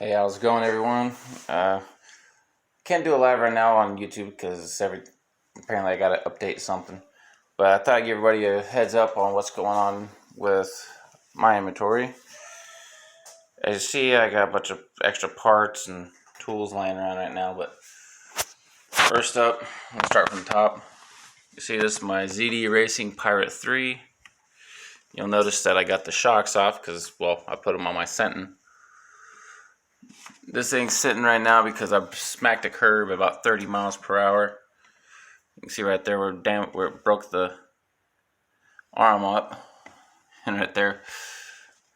Hey, how's it going, everyone? Can't do a live right now on YouTube because apparently I got to update something. But I thought I'd give everybody a heads up on what's going on with my inventory. As you see, I got a bunch of extra parts and tools lying around right now. But first up, let's start from the top. You see, this is my ZD Racing Pirate 3. You'll notice that I got the shocks off because, well, I put them on my Senton. This thing's sitting right now because I smacked a curb about 30 miles per hour. You can see right there where it broke the arm up, and right there.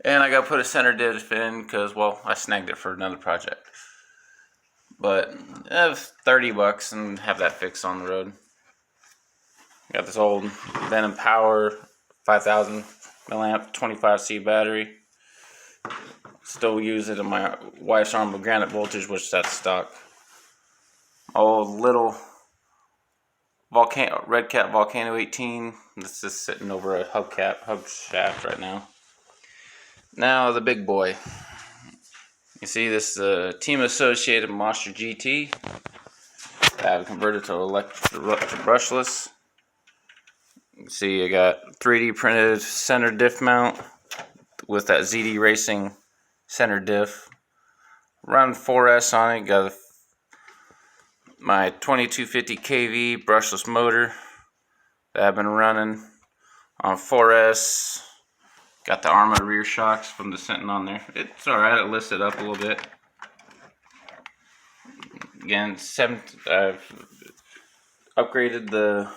And I got to put a center diff in because, well, I snagged it for another project. But I have $30 and have that fixed on the road. Got this old Venom Power 5000 milliamp 25C battery. Still use it in my wife's arm with granite voltage, which that's stock. Old little Red Cat Volcano 18. This is sitting over a hub shaft right now. Now the big boy. You see this Team Associated Monster GT. I have converted to brushless. You can see I got 3D printed center diff mount with that ZD Racing center diff. Run 4S on it. Got my 2250 kV brushless motor that I've been running on 4S. Got the Arrma rear shocks from the Senton on there. It's alright, it lifts it up a little bit. Again, I've upgraded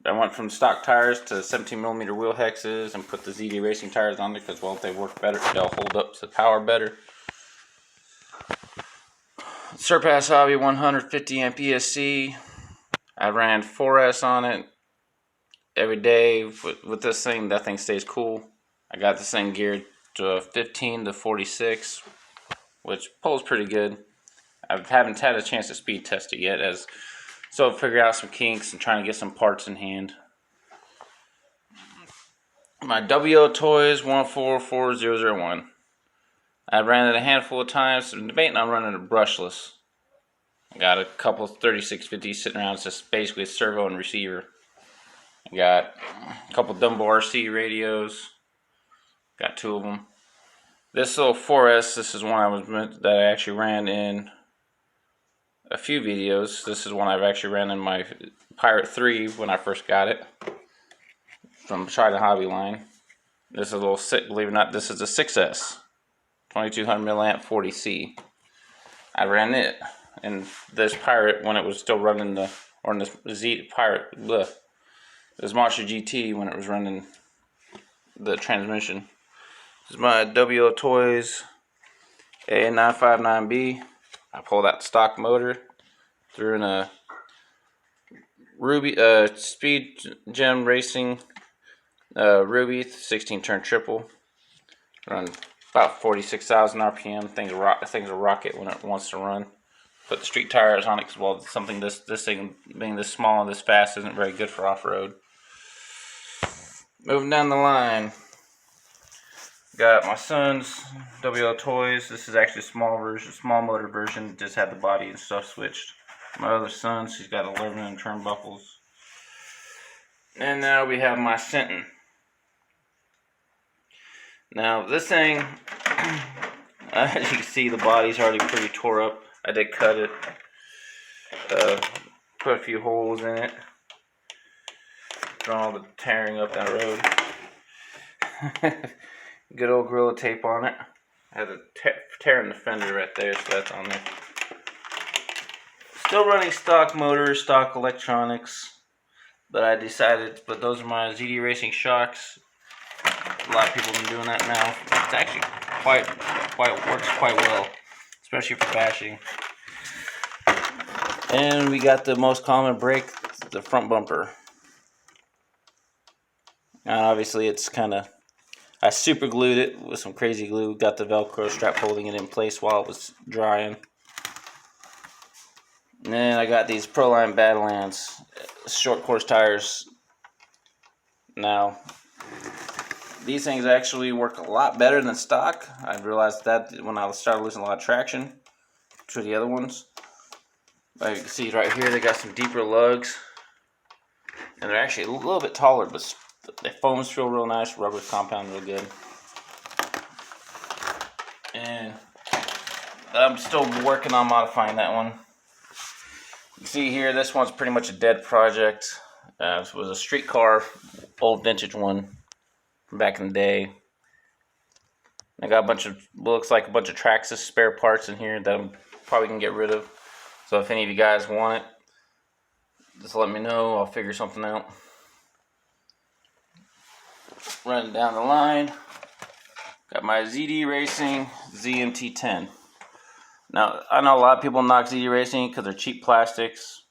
I went from stock tires to 17mm wheel hexes and put the ZD Racing tires on there because, well, they work better. They'll hold up to the power better. Surpass Hobby 150 amp ESC. I ran 4S on it every day. With this thing, that thing stays cool. I got this thing geared to 15 to 46, which pulls pretty good. I haven't had a chance to speed test it yet, so I'll figure out some kinks and trying to get some parts in hand. My WO Toys 144001. I ran it a handful of times. I'm debating on running it brushless. I got a couple 3650s sitting around. It's just basically a servo and receiver. I got a couple Dumbo RC radios. Got two of them. This little 4S, this is one that I actually ran in a few videos. This is one I've actually ran in my Pirate 3 when I first got it from Trident Hobby line. This is a little sick, believe it or not. This is a 6S 2200 milliamp 40C. I ran it in this Pirate when it was still running in this Z Pirate, this Monster GT when it was running the transmission. This is my WO Toys A959B. I pulled out the stock motor, threw in a Ruby Speed Gem Racing Ruby 16 turn triple. Run about 46,000 RPM. Thing's a rocket when it wants to run. Put the street tires on it because, well, something this thing being this small and this fast isn't very good for off-road. Moving down the line, got my son's WO Toys. This is actually a small motor version. Just had the body and stuff switched. My other son, he's got 11 turnbuckles. And now we have my Senton. Now this thing, as you can see, the body's already pretty tore up. I did cut it, put a few holes in it, draw all the tearing up that road. Good old Gorilla Tape on it. I had a tear in the fender right there, so that's on there. Still running stock motors, stock electronics, but I decided, but those are my ZD Racing shocks. A lot of people have been doing that now. It's actually works quite well, especially for bashing. And we got the most common brake, the front bumper. And obviously it's I super glued it with some crazy glue. Got the Velcro strap holding it in place while it was drying. And then I got these Proline Badlands short course tires. Now, These things actually work a lot better than stock. I realized that when I started losing a lot of traction to the other ones. But you can see right here they got some deeper lugs. And they're actually a little bit taller, but the foams feel real nice, rubber compound real good. And I'm still working on modifying that one. You can see here, this one's pretty much a dead project. This was a streetcar, old vintage one from back in the day. I got a bunch of, looks like a bunch of Traxxas spare parts in here that I'm probably gonna get rid of. So if any of you guys want it, just let me know. I'll figure something out. Running down the line, got my ZD Racing ZMT10. Now, I know a lot of people knock ZD Racing because they're cheap plastics,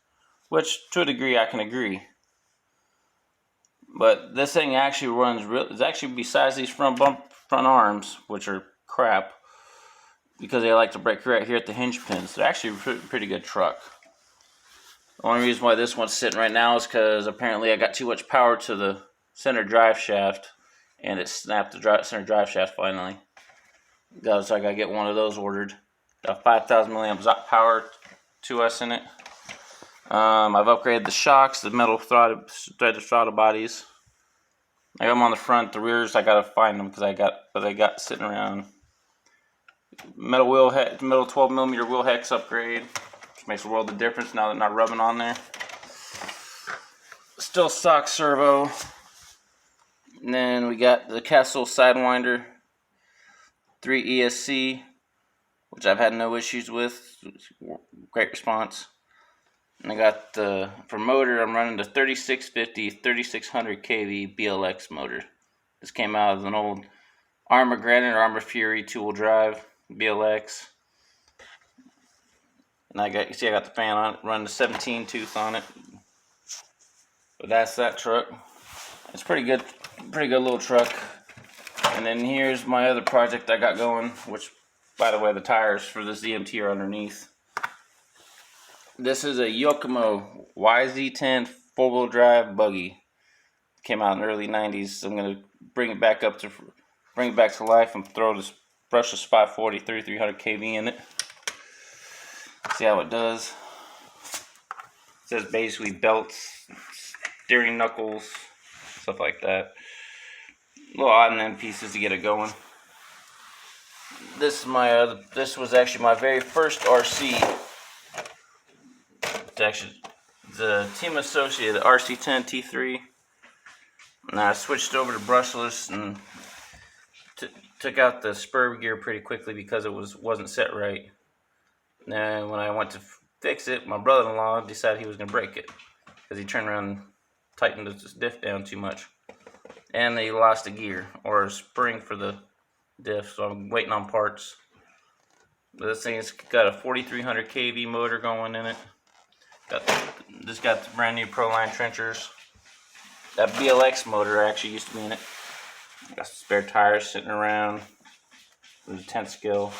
which to a degree I can agree. But this thing actually runs real. It's actually, besides these front arms, which are crap, because they like to break right here at the hinge pins. They're actually a pretty good truck. The only reason why this one's sitting right now is because apparently I got too much power to the center drive shaft, and it snapped the center drive shaft finally. So I gotta get one of those ordered. Got 5,000 milliamps power to us in it. I've upgraded the shocks, the metal threaded throttle bodies. I got them on the front. The rears, I gotta find them because I got sitting around. Metal 12mm wheel hex upgrade, which makes a world of difference now that they're not rubbing on there. Still stock servo. And then we got the Castle Sidewinder 3 ESC, which I've had no issues with. Great response. And I got the, for motor, I'm running the 3650 3600 kV BLX motor. This came out of an old Arrma Granite or Arrma Fury 2-wheel drive BLX. And I got the fan on it, running the 17 tooth on it. But that's that truck. It's pretty good little truck. And then here's my other project I got going, which, by the way, the tires for this ZMT are underneath. This is a Yokomo YZ10 4-wheel drive buggy. Came out in the early 90s. I'm gonna bring it back to life and throw this brushless 540 3300 kV in it. See how it does. It says basically belts, steering knuckles, stuff like that. Little odd and end pieces to get it going. This was actually my very first RC. It's actually the Team Associated RC10 T3. And I switched over to brushless and took out the spur gear pretty quickly because it wasn't set right. And when I went to fix it, my brother-in-law decided he was going to break it because he turned around and tightened the diff down too much. And they lost a gear or a spring for the diff, so I'm waiting on parts. But this thing's got a 4300 kV motor going in it. Got the brand new Proline trenchers. That BLX motor actually used to be in it. Got some spare tires sitting around. There's a 10 scale.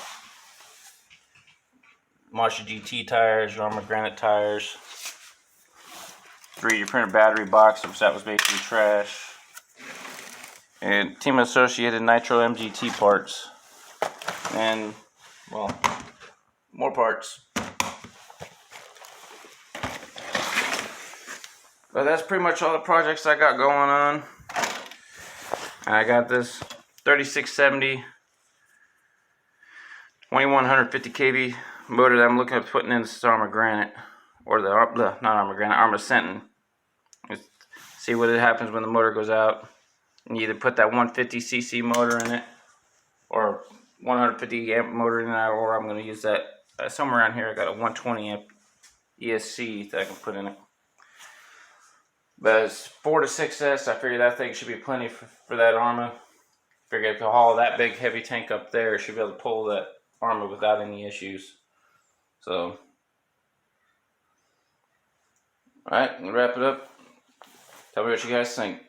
Marshall GT tires, Arrma Granite tires. 3D printed battery box, which that was basically trash. And Team Associated Nitro MGT parts. And, well, more parts. But that's pretty much all the projects I got going on. And I got this 3670 2150 kV motor that I'm looking at putting in this Arrma Granite, or not Arrma Granite, Arrma Senton. Just see what happens when the motor goes out. And you either put that 150cc motor in it, or 150 amp motor in it, or I'm going to use that somewhere around here. I got a 120 amp ESC that I can put in it. But it's 4 to 6S. I figure that thing should be plenty for that Arrma. Figure if you haul that big heavy tank up there, it should be able to pull that Arrma without any issues. So, alright, I'm gonna wrap it up. Tell me what you guys think.